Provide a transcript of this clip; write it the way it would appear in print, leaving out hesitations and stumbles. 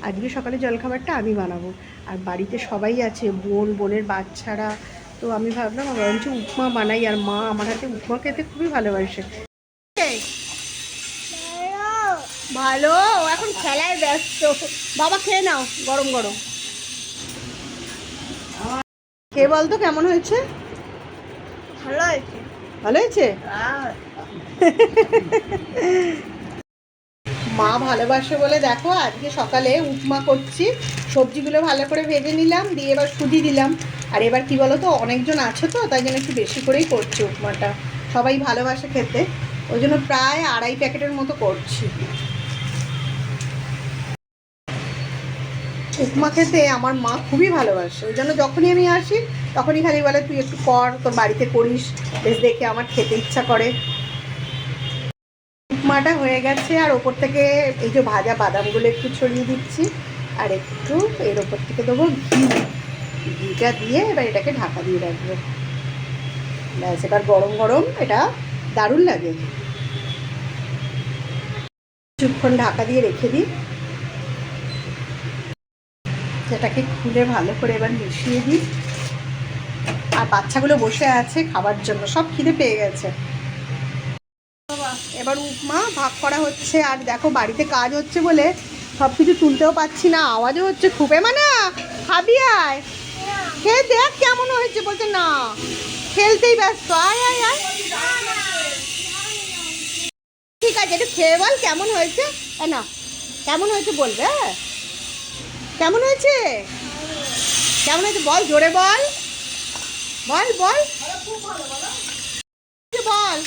আজকে সকালে জলখাবারটা আমি বানাবো। আর বাড়িতে সবাই আছে, বোনের বাচ্চারা, তো আমি ভাবলাম বরঞ্চ উপমা বানাই। আর মা আমার হাতে উপমা খেতে খুবই ভালোবাসে। ভালো, এখন খেলায় ব্যস্ত। বাবা খেয়ে নাও, গরম গরম খেয়ে বলতো কেমন হয়েছে? ভালো হয়েছে। ভালো হয়েছে? মা ভালোবাসে বলে দেখো আজকে সকালে উপমা করছি। সবজিগুলো ভালো করে ভেজে নিলাম, দিয়ে এবার সুজি দিলাম। আর এবার কি বলো তো, অনেকজন আছে তো, তাই জন্য একটু বেশি করেই করছি উপমাটা। সবাই ভালোবাসে খেতে, ওই জন্য প্রায় 2.5 প্যাকেটের মতো করছি। উপমা খেতে আমার মা খুবই ভালোবাসে, ওই জন্য যখনই আমি আসি তখনই খালি বলে তুই একটু কর, তোর বাড়িতে করিস, বেশ দেখে আমার খেতে ইচ্ছা করে। উপমাটা হয়ে গেছে, আর ওপর থেকে এই যে ভাজা বাদামগুলো একটু ছড়িয়ে দিচ্ছি। আর একটু এর ওপর থেকে দেবো ঘিটা দিয়ে এবার এটাকে ঢাকা দিয়ে রাখবো। ব্যাস, এবার গরম গরম এটা দারুণ লাগে। কিছুক্ষণ ঢাকা দিয়ে রেখে দিই, সেটাকে খুলে ভালো করে এবার মিশিয়ে দিই। আর বাচ্চাগুলো বসে আছে খাবার জন্য, সব খিদে পেয়ে গেছে। এবার উপমা ভাগ করা হচ্ছে। আর দেখো বাড়িতে কাজ হচ্ছে বলে সব কিছু তুলতেও পাচ্ছি না, আওয়াজও হচ্ছে খুব। না খাবি, আয় খেয়ে দেখ কেমন হয়েছে। বলছে না, খেলতেই ব্যস্ত। আয় আয় আয়, ঠিক আছে একটু খেয়ে বল কেমন হয়েছে। না কেমন হয়েছে বলবে, কেমন হয়েছে, কেমন হয়েছে বল, জোরে বল, বল বল বল।